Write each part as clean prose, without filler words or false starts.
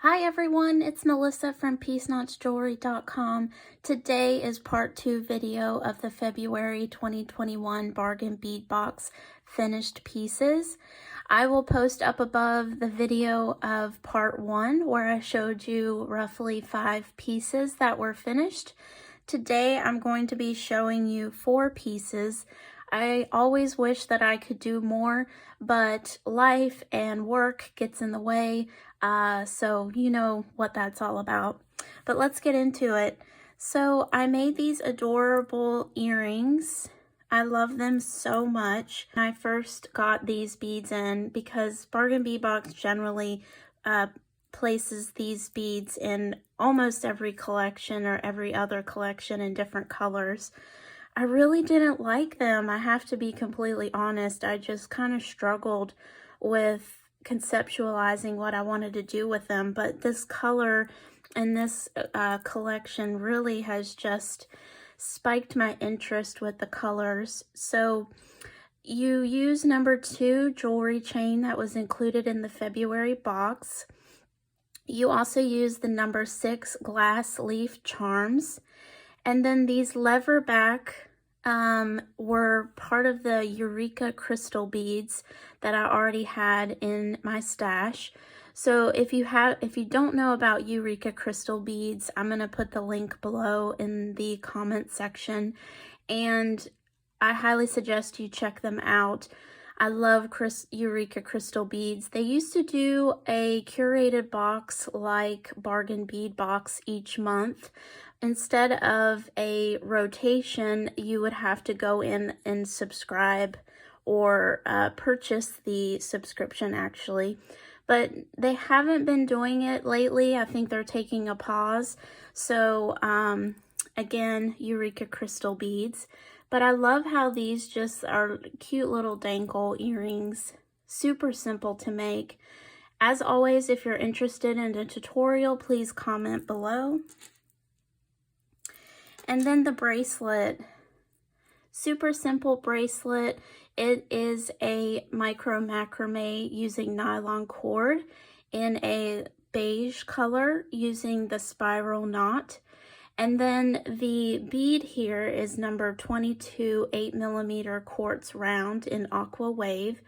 Hi everyone, it's Melissa from PeaceKnotsJewelry.com. Today is part 2 video of the February 2021 bargain bead box finished pieces. I will post up above the video of part 1 where I showed you roughly 5 pieces that were finished. Today I'm going to be showing you 4 pieces. I always wish that I could do more, but life and work gets in the way. So you know what that's all about. But let's get into it. So I made these adorable earrings. I love them so much. I first got these beads in because Bargain Bead Box generally places these beads in almost every collection or every other collection in different colors. I really didn't like them. I have to be completely honest. I just kind of struggled with conceptualizing what I wanted to do with them, but this color and this collection really has just spiked my interest with the colors. So you use number 2 jewelry chain that was included in the February box. You also use the number 6 glass leaf charms. And then these lever back were part of the Eureka Crystal Beads that I already had in my stash. So if you don't know about Eureka Crystal Beads, I'm going to put the link below in the comment section, and I highly suggest you check them out. I love Eureka Crystal Beads. They used to do a curated box like Bargain Bead Box each month. Instead of a rotation, you would have to go in and subscribe or purchase the subscription actually. But they haven't been doing it lately. I think they're taking a pause. So again, Eureka Crystal Beads. But I love how these just are cute little dangle earrings. Super simple to make. As always, if you're interested in a tutorial, please comment below. And then the bracelet. Super simple bracelet. It is a micro macrame using nylon cord in a beige color using the spiral knot. And then the bead here is number 22 8mm quartz round in aqua wave.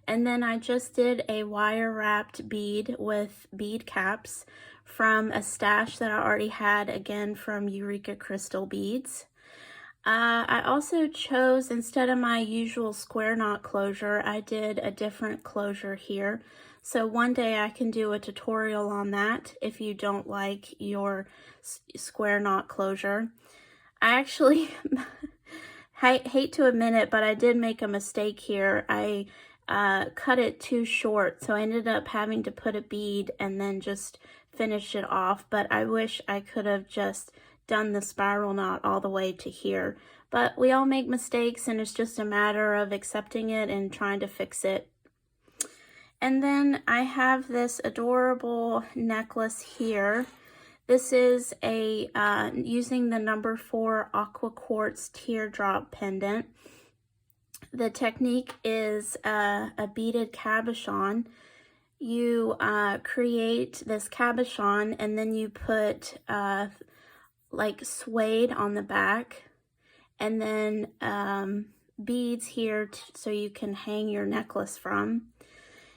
And then I just did a wire wrapped bead with bead caps from a stash that I already had, again from Eureka Crystal Beads. I also chose, instead of my usual square knot closure, I did a different closure here. So one day I can do a tutorial on that if you don't like your square knot closure. I actually, I hate to admit it, but I did make a mistake here. I cut it too short, so I ended up having to put a bead and then just finish it off. But I wish I could have just done the spiral knot all the way to here. But we all make mistakes, and it's just a matter of accepting it and trying to fix it. And then I have this adorable necklace here. This is a using the number 4 Aqua Quartz teardrop pendant. The technique is a beaded cabochon. You create this cabochon and then you put like suede on the back, and then beads here so you can hang your necklace from.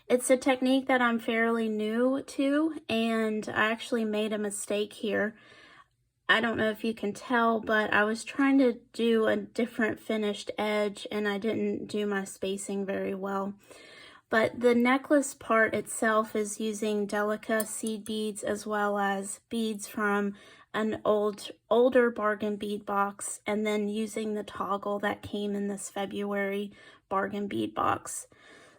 It's a technique that I'm fairly new to, and I actually made a mistake here. I don't know if you can tell, but I was trying to do a different finished edge and I didn't do my spacing very well. But the necklace part itself is using Delica seed beads as well as beads from an older Bargain Bead Box, and then using the toggle that came in this February Bargain Bead Box.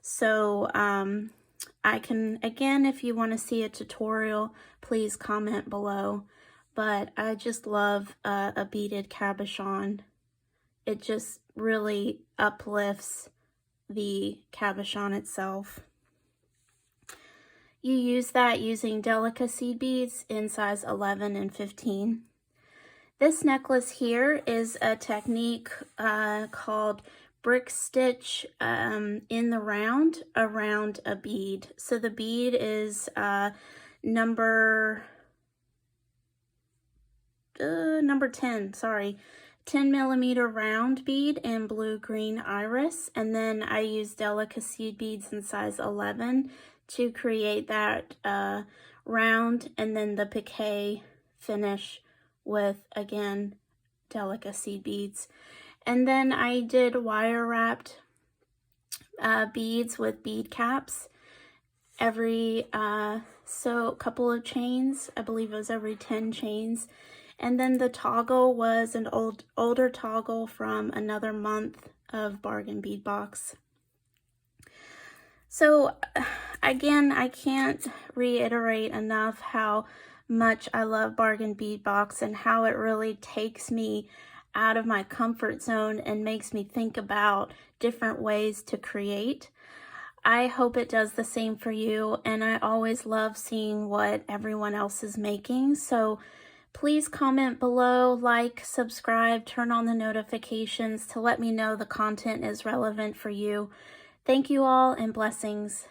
So I can, again, if you want to see a tutorial, please comment below. But I just love a beaded cabochon. It just really uplifts the cabochon itself. You use that using Delica seed beads in size 11 and 15. This necklace here is a technique called brick stitch in the round around a bead. So the bead is number 10, sorry, 10mm round bead in blue-green iris, and then I used Delica seed beads in size 11 to create that round, and then the piqué finish with, again, Delica seed beads. And then I did wire wrapped beads with bead caps every so couple of chains. I believe it was every 10 chains. And then the toggle was an older toggle from another month of Bargain Bead Box. So again, I can't reiterate enough how much I love Bargain Bead Box and how it really takes me out of my comfort zone and makes me think about different ways to create. I hope it does the same for you, and I always love seeing what everyone else is making. So please comment below, like, subscribe, turn on the notifications to let me know the content is relevant for you. Thank you all, and blessings.